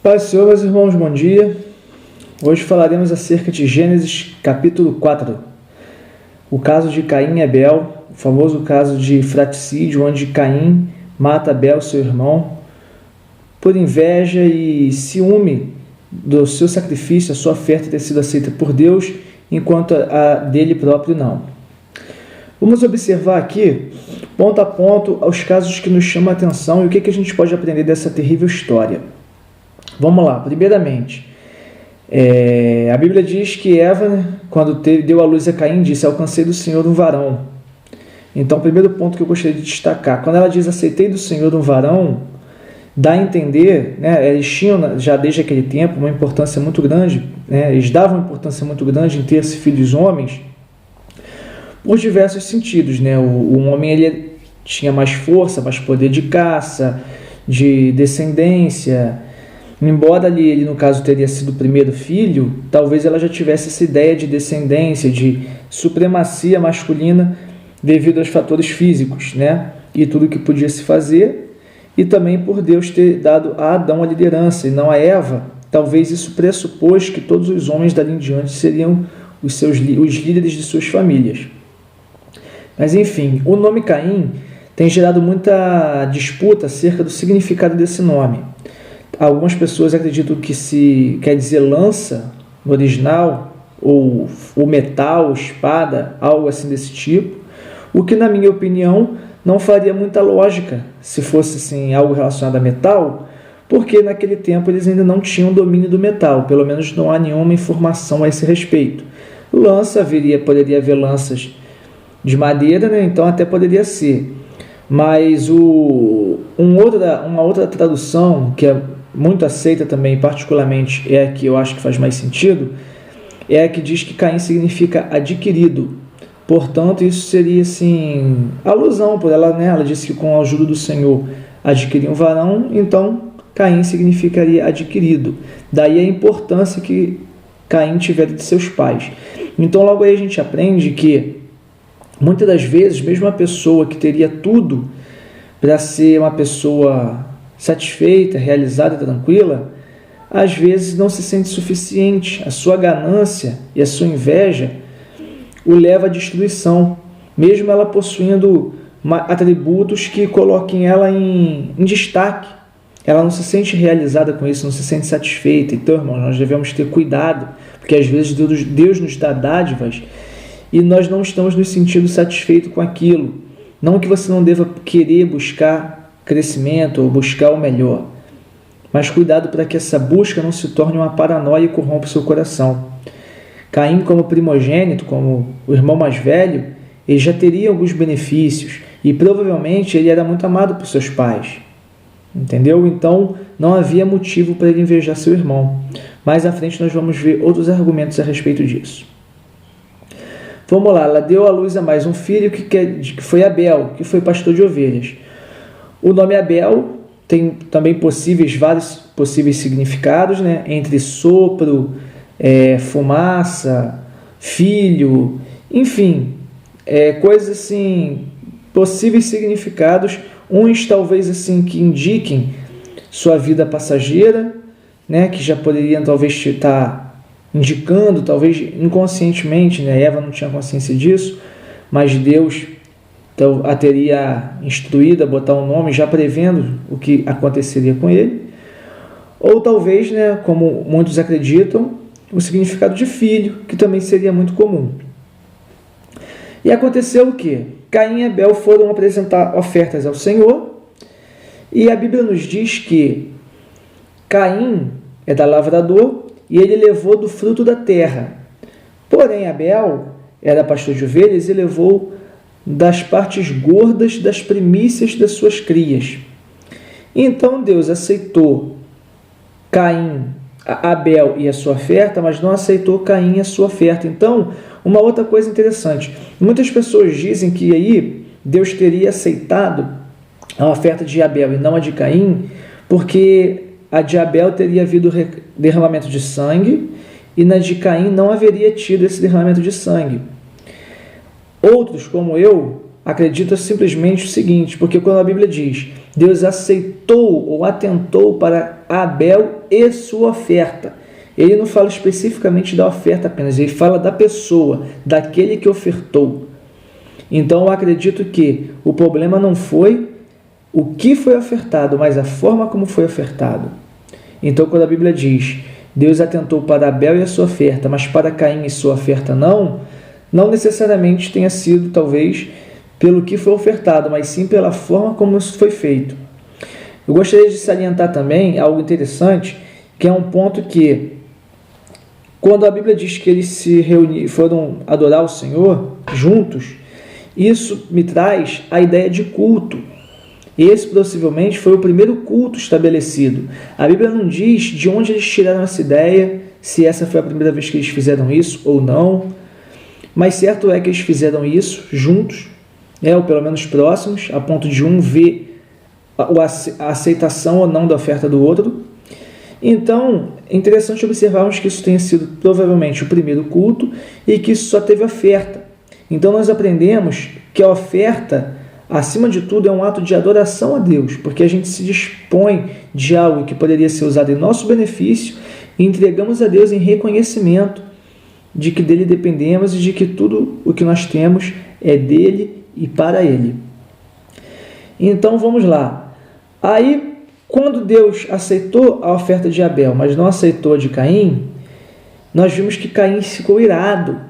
Paz do Senhor, meus irmãos, bom dia. Hoje falaremos acerca de Gênesis capítulo 4. O caso de Caim e Abel, o famoso caso de fratricídio, onde Caim mata Abel, seu irmão, por inveja e ciúme do seu sacrifício, a sua oferta ter sido aceita por Deus, enquanto a dele próprio não. Vamos observar aqui, ponto a ponto, os casos que nos chamam a atenção e o que a gente pode aprender dessa terrível história. Vamos lá, primeiramente, a Bíblia diz que Eva, quando deu à luz a Caim, disse: alcancei do Senhor um varão. Então, o primeiro ponto que eu gostaria de destacar, quando ela diz aceitei do Senhor um varão, dá a entender, eles tinham já desde aquele tempo uma importância muito grande, eles davam uma importância muito grande em ter filhos homens, por diversos sentidos. O homem ele tinha mais força, mais poder de caça, de descendência. Embora ele, no caso, teria sido o primeiro filho, talvez ela já tivesse essa ideia de descendência, de supremacia masculina devido aos fatores físicos, e tudo que podia se fazer, e também por Deus ter dado a Adão a liderança e não a Eva. Talvez isso pressupôs que todos os homens dali em diante seriam os líderes de suas famílias. Mas enfim, o nome Caim tem gerado muita disputa acerca do significado desse nome. Algumas pessoas acreditam que se quer dizer lança no original, ou metal, espada, algo assim desse tipo, o que, na minha opinião, não faria muita lógica se fosse assim, algo relacionado a metal, porque naquele tempo eles ainda não tinham domínio do metal, pelo menos não há nenhuma informação a esse respeito. Lança, poderia haver lanças de madeira, então até poderia ser. Mas uma outra tradução que é muito aceita também, particularmente é a que eu acho que faz mais sentido, é a que diz que Caim significa adquirido. Portanto, isso seria assim, alusão por ela, ela disse que com a ajuda do Senhor adquiria um varão, então Caim significaria adquirido. Daí a importância que Caim tivera de seus pais. Então logo aí a gente aprende que muitas das vezes, mesmo uma pessoa que teria tudo para ser uma pessoa satisfeita, realizada, tranquila, às vezes não se sente suficiente. A sua ganância e a sua inveja o leva à destruição, mesmo ela possuindo atributos que coloquem ela em destaque. Ela não se sente realizada com isso, não se sente satisfeita. Então, irmãos, nós devemos ter cuidado, porque às vezes Deus nos dá dádivas e nós não estamos nos sentindo satisfeitos com aquilo. Não que você não deva querer buscar crescimento ou buscar o melhor, mas cuidado para que essa busca não se torne uma paranoia e corrompa o seu coração. Caim, como primogênito, como o irmão mais velho, ele já teria alguns benefícios e provavelmente ele era muito amado por seus pais, entendeu? Então não havia motivo para ele invejar seu irmão. Mais à frente nós vamos ver outros argumentos a respeito disso. Vamos lá, ela deu à luz a mais um filho que foi Abel, que foi pastor de ovelhas. O nome Abel tem também vários possíveis significados, entre sopro, fumaça, filho, enfim, coisas assim, possíveis significados, uns talvez assim que indiquem sua vida passageira, que já poderiam talvez estar indicando, talvez inconscientemente, Eva não tinha consciência disso, mas Deus então, a teria instruído a botar um nome já prevendo o que aconteceria com ele. Ou talvez, como muitos acreditam, o significado de filho, que também seria muito comum. E aconteceu o quê? Caim e Abel foram apresentar ofertas ao Senhor, e a Bíblia nos diz que Caim é da lavrador e ele levou do fruto da terra. Porém, Abel era pastor de ovelhas e levou das partes gordas das primícias das suas crias. Então Deus aceitou Abel e a sua oferta, mas não aceitou Caim e a sua oferta. Então, uma outra coisa interessante, muitas pessoas dizem que aí Deus teria aceitado a oferta de Abel e não a de Caim, porque a de Abel teria havido derramamento de sangue e na de Caim não haveria tido esse derramamento de sangue. Outros, como eu, acreditam simplesmente o seguinte, porque quando a Bíblia diz Deus aceitou ou atentou para Abel e sua oferta. Ele não fala especificamente da oferta apenas, ele fala da pessoa, daquele que ofertou. Então eu acredito que o problema não foi o que foi ofertado, mas a forma como foi ofertado. Então quando a Bíblia diz, Deus atentou para Abel e a sua oferta, mas para Caim e sua oferta não necessariamente tenha sido, talvez, pelo que foi ofertado, mas sim pela forma como isso foi feito. Eu gostaria de salientar também algo interessante, que é um ponto que, quando a Bíblia diz que eles se foram adorar o Senhor juntos, isso me traz a ideia de culto. Esse possivelmente foi o primeiro culto estabelecido. A Bíblia não diz de onde eles tiraram essa ideia, se essa foi a primeira vez que eles fizeram isso ou não, mas certo é que eles fizeram isso juntos, ou pelo menos próximos, a ponto de um ver a aceitação ou não da oferta do outro. Então, é interessante observarmos que isso tenha sido provavelmente o primeiro culto e que isso só teve oferta. Então, nós aprendemos que a oferta, acima de tudo, é um ato de adoração a Deus, porque a gente se dispõe de algo que poderia ser usado em nosso benefício e entregamos a Deus em reconhecimento de que dele dependemos e de que tudo o que nós temos é dele e para ele. Então vamos lá. Aí, quando Deus aceitou a oferta de Abel, mas não aceitou a de Caim, nós vimos que Caim ficou irado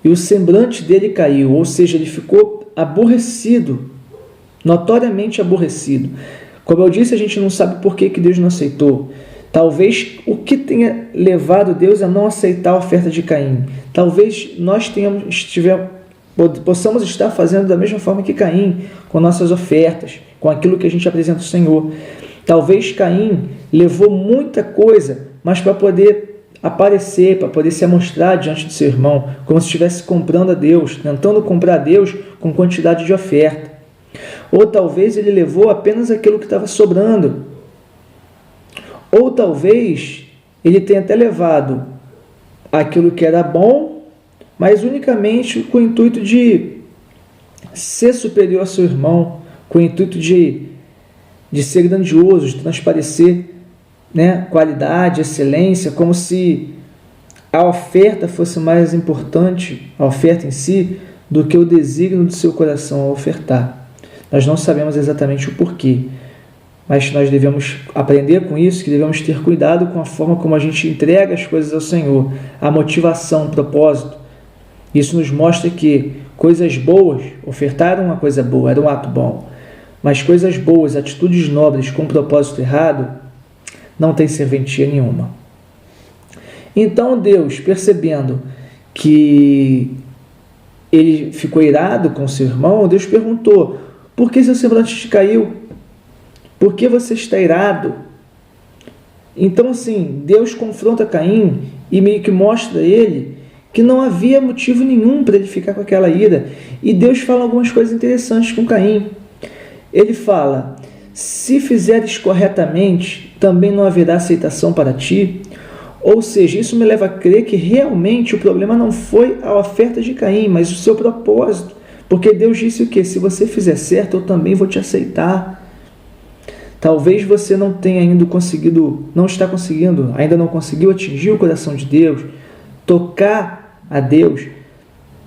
e o semblante dele caiu, ou seja, ele ficou aborrecido, notoriamente aborrecido. Como eu disse, a gente não sabe por que Deus não aceitou. Talvez o que tenha levado Deus a não aceitar a oferta de Caim. Talvez nós possamos estar fazendo da mesma forma que Caim, com nossas ofertas, com aquilo que a gente apresenta ao Senhor. Talvez Caim levou muita coisa, mas para poder aparecer, para poder se amostrar diante do seu irmão, como se estivesse comprando a Deus, tentando comprar a Deus com quantidade de oferta. Ou talvez ele levou apenas aquilo que estava sobrando. Ou talvez ele tenha até levado aquilo que era bom, mas unicamente com o intuito de ser superior ao seu irmão, com o intuito de ser grandioso, de transparecer, qualidade, excelência, como se a oferta fosse mais importante, a oferta em si, do que o desígnio do seu coração ao ofertar. Nós não sabemos exatamente o porquê, mas nós devemos aprender com isso, que devemos ter cuidado com a forma como a gente entrega as coisas ao Senhor, a motivação, o propósito. Isso nos mostra que coisas boas, ofertar era uma coisa boa, era um ato bom, mas coisas boas, atitudes nobres com propósito errado, não tem serventia nenhuma. Então Deus, percebendo que ele ficou irado com seu irmão, Deus perguntou, por que seu semblante te caiu? Por que você está irado? Então, assim, Deus confronta Caim e meio que mostra a ele que não havia motivo nenhum para ele ficar com aquela ira. E Deus fala algumas coisas interessantes com Caim. Ele fala, se fizeres corretamente, também não haverá aceitação para ti. Ou seja, isso me leva a crer que realmente o problema não foi a oferta de Caim, mas o seu propósito. Porque Deus disse o quê? Se você fizer certo, eu também vou te aceitar. Talvez você não tenha ainda ainda não conseguiu atingir o coração de Deus, tocar a Deus,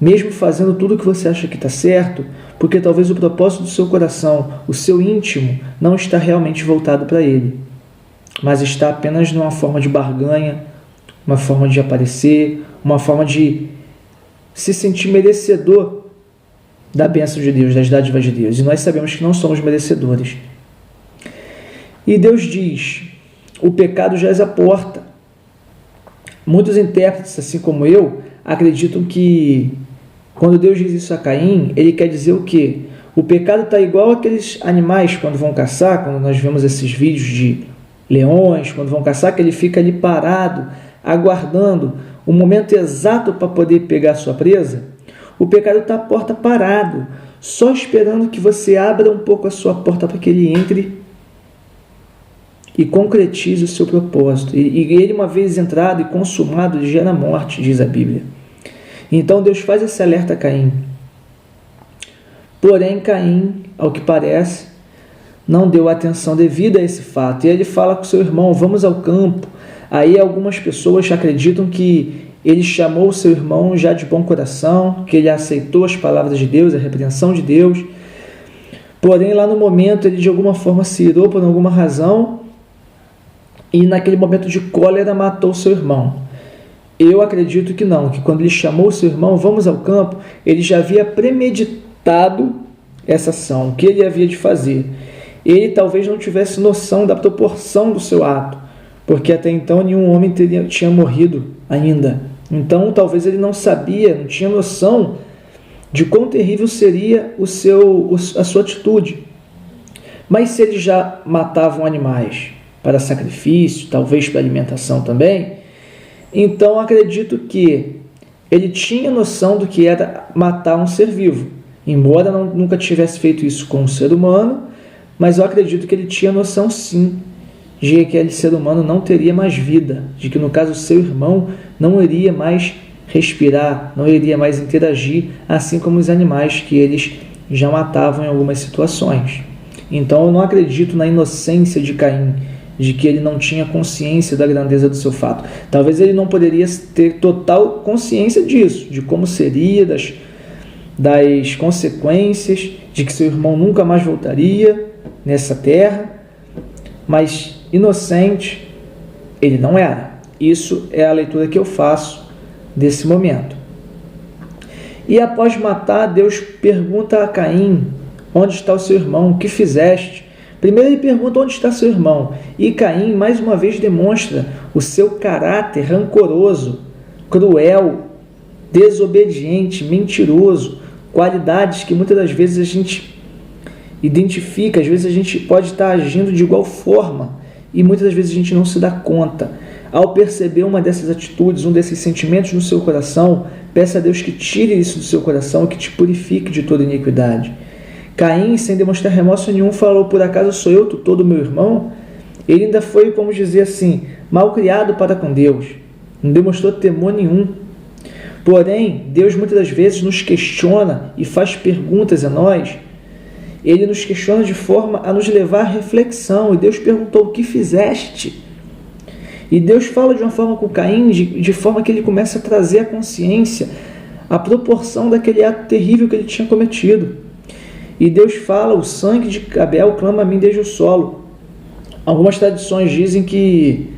mesmo fazendo tudo o que você acha que está certo, porque talvez o propósito do seu coração, o seu íntimo, não está realmente voltado para Ele, mas está apenas numa forma de barganha, uma forma de aparecer, uma forma de se sentir merecedor da bênção de Deus, das dádivas de Deus. E nós sabemos que não somos merecedores. E Deus diz, o pecado jaz à porta. Muitos intérpretes, assim como eu, acreditam que quando Deus diz isso a Caim, ele quer dizer o quê? O pecado está igual aqueles animais quando vão caçar, quando nós vemos esses vídeos de leões, quando vão caçar, que ele fica ali parado, aguardando o momento exato para poder pegar a sua presa. O pecado está à porta parado, só esperando que você abra um pouco a sua porta para que ele entre e concretize o seu propósito. E ele, uma vez entrado e consumado, ele gera morte, diz a Bíblia. Então Deus faz esse alerta a Caim. Porém, Caim, ao que parece, não deu atenção devida a esse fato. E ele fala com seu irmão, vamos ao campo. Aí algumas pessoas acreditam que ele chamou o seu irmão já de bom coração, que ele aceitou as palavras de Deus, a repreensão de Deus. Porém, lá no momento, ele de alguma forma se irou por alguma razão e naquele momento de cólera matou seu irmão. Eu acredito que não, que quando ele chamou seu irmão, vamos ao campo, ele já havia premeditado essa ação, o que ele havia de fazer. Ele talvez não tivesse noção da proporção do seu ato, porque até então nenhum homem tinha morrido ainda. Então talvez ele não sabia, não tinha noção de quão terrível seria a sua atitude. Mas se eles já matavam animais para sacrifício, talvez para alimentação também, então acredito que ele tinha noção do que era matar um ser vivo. Embora nunca tivesse feito isso com um ser humano, mas eu acredito que ele tinha noção sim, de que aquele ser humano não teria mais vida, de que no caso seu irmão não iria mais respirar, não iria mais interagir, assim como os animais que eles já matavam em algumas situações. Então eu não acredito na inocência de Caim, de que ele não tinha consciência da grandeza do seu fato. Talvez ele não poderia ter total consciência disso, de como seria, das consequências, de que seu irmão nunca mais voltaria nessa terra, mas inocente ele não era. Isso é a leitura que eu faço desse momento. E após matar, Deus pergunta a Caim, onde está o seu irmão? O que fizeste? Primeiro ele pergunta onde está seu irmão. E Caim, mais uma vez, demonstra o seu caráter rancoroso, cruel, desobediente, mentiroso, qualidades que muitas das vezes a gente identifica, às vezes a gente pode estar agindo de igual forma e muitas das vezes a gente não se dá conta. Ao perceber uma dessas atitudes, um desses sentimentos no seu coração, peça a Deus que tire isso do seu coração e que te purifique de toda iniquidade. Caim, sem demonstrar remorso nenhum, falou, por acaso sou eu tutor do meu irmão? Ele ainda foi, como dizer assim, mal criado para com Deus. Não demonstrou temor nenhum. Porém, Deus muitas das vezes nos questiona e faz perguntas a nós. Ele nos questiona de forma a nos levar à reflexão. E Deus perguntou, o que fizeste? E Deus fala de uma forma com Caim, de forma que ele começa a trazer à consciência a proporção daquele ato terrível que ele tinha cometido. E Deus fala, o sangue de Abel clama a mim desde o solo. Algumas tradições dizem que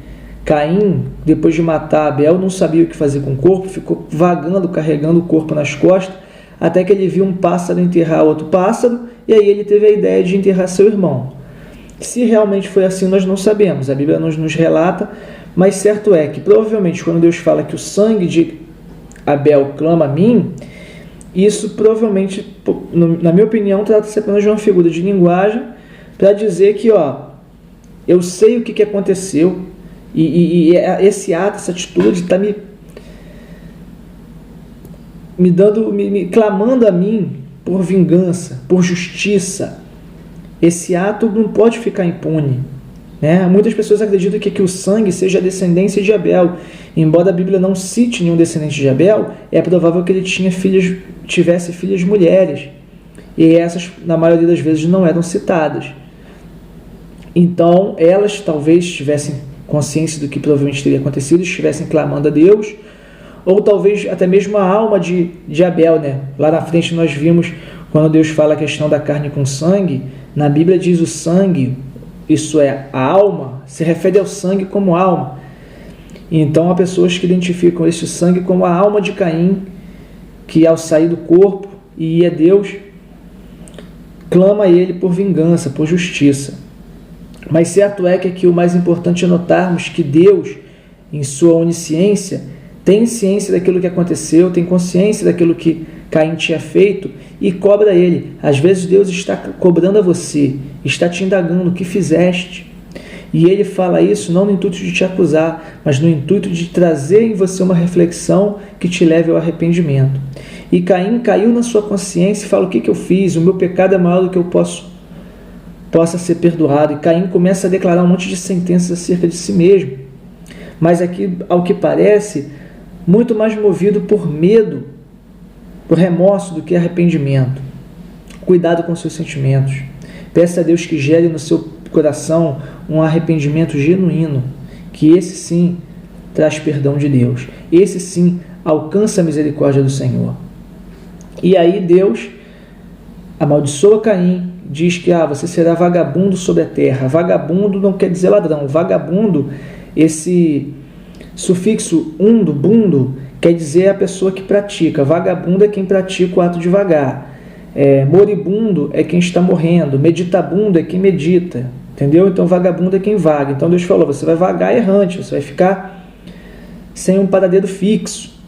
Caim, depois de matar Abel, não sabia o que fazer com o corpo, ficou vagando, carregando o corpo nas costas, até que ele viu um pássaro enterrar outro pássaro, e aí ele teve a ideia de enterrar seu irmão. Se realmente foi assim, nós não sabemos, a Bíblia nos relata, mas certo é que provavelmente quando Deus fala que o sangue de Abel clama a mim, isso provavelmente, na minha opinião, trata-se apenas de uma figura de linguagem para dizer que, eu sei o que aconteceu e esse ato, essa atitude está me clamando a mim por vingança, por justiça. Esse ato não pode ficar impune. Muitas pessoas acreditam que o sangue seja a descendência de Abel. Embora a Bíblia não cite nenhum descendente de Abel, é provável que ele tivesse filhas mulheres. E essas, na maioria das vezes, não eram citadas. Então, elas talvez tivessem consciência do que provavelmente teria acontecido, estivessem clamando a Deus, ou talvez até mesmo a alma de Abel. Lá na frente nós vimos, quando Deus fala a questão da carne com sangue, na Bíblia diz o sangue, isso é, a alma, se refere ao sangue como alma. Então há pessoas que identificam esse sangue como a alma de Caim, que ao sair do corpo e ir a Deus, clama a ele por vingança, por justiça. Mas certo é que aqui o mais importante é notarmos que Deus, em sua onisciência, tem ciência daquilo que aconteceu, tem consciência daquilo que Caim tinha feito e cobra ele. Às vezes Deus está cobrando a você, está te indagando o que fizeste. E ele fala isso não no intuito de te acusar, mas no intuito de trazer em você uma reflexão que te leve ao arrependimento. E Caim caiu na sua consciência e fala, o que eu fiz? O meu pecado é maior do que eu possa ser perdoado. E Caim começa a declarar um monte de sentenças acerca de si mesmo. Mas aqui, ao que parece, muito mais movido por medo, por remorso do que arrependimento. Cuidado com seus sentimentos. Peça a Deus que gere no seu coração um arrependimento genuíno, que esse sim traz perdão de Deus, esse sim alcança a misericórdia do Senhor. E aí Deus amaldiçoa Caim, diz que você será vagabundo sobre a terra. Vagabundo não quer dizer ladrão. Vagabundo, esse sufixo undo, bundo, quer dizer a pessoa que pratica. Vagabundo é quem pratica o ato de vagar. Moribundo é quem está morrendo. Meditabundo é quem medita. Entendeu? Então vagabundo é quem vaga. Então Deus falou, você vai vagar errante, você vai ficar sem um paradeiro fixo.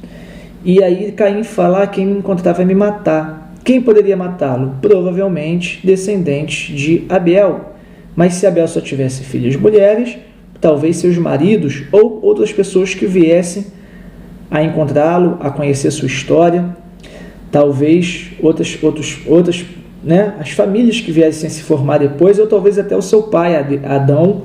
E aí Caim fala, quem me encontrar vai me matar. Quem poderia matá-lo? Provavelmente descendentes de Abel. Mas se Abel só tivesse filhas mulheres, talvez seus maridos ou outras pessoas que viessem a encontrá-lo, a conhecer sua história, talvez outras, né, as famílias que viessem a se formar depois, ou talvez até o seu pai, Adão,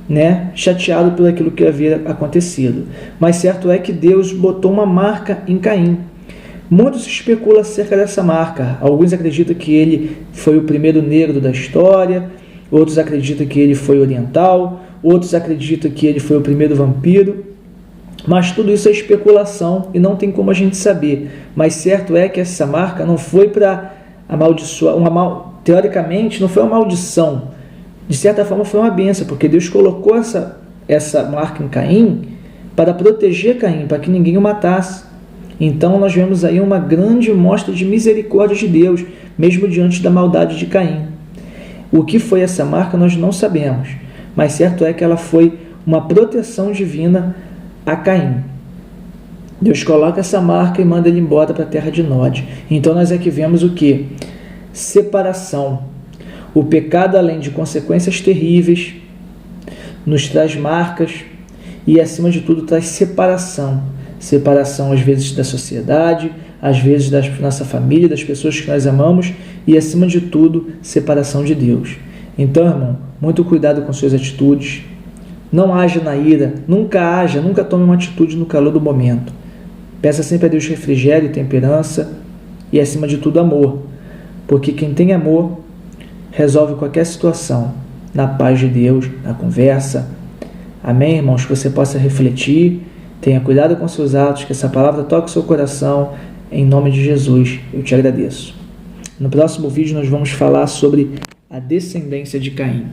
né, chateado por aquilo que havia acontecido. Mas certo é que Deus botou uma marca em Caim. Muito se especula acerca dessa marca. Alguns acreditam que ele foi o primeiro negro da história, outros acreditam que ele foi oriental, outros acreditam que ele foi o primeiro vampiro. Mas tudo isso é especulação e não tem como a gente saber. Mas certo é que essa marca não foi para amaldiçoar, teoricamente não foi uma maldição. De certa forma foi uma bênção, porque Deus colocou essa marca em Caim para proteger Caim, para que ninguém o matasse. Então nós vemos aí uma grande mostra de misericórdia de Deus, mesmo diante da maldade de Caim. O que foi essa marca nós não sabemos, mas certo é que ela foi uma proteção divina a Caim. Deus coloca essa marca e manda ele embora para a terra de Nod. Então nós aqui vemos o que? Separação. O pecado, além de consequências terríveis, nos traz marcas e, acima de tudo, traz separação. Separação, às vezes, da sociedade, às vezes da nossa família, das pessoas que nós amamos e, acima de tudo, separação de Deus. Então, irmão, muito cuidado com suas atitudes. Não haja na ira, nunca tome uma atitude no calor do momento. Peça sempre a Deus refrigério e temperança e, acima de tudo, amor. Porque quem tem amor resolve qualquer situação, na paz de Deus, na conversa. Amém, irmãos? Que você possa refletir. Tenha cuidado com seus atos, que essa palavra toque o seu coração. Em nome de Jesus, eu te agradeço. No próximo vídeo nós vamos falar sobre a descendência de Caim.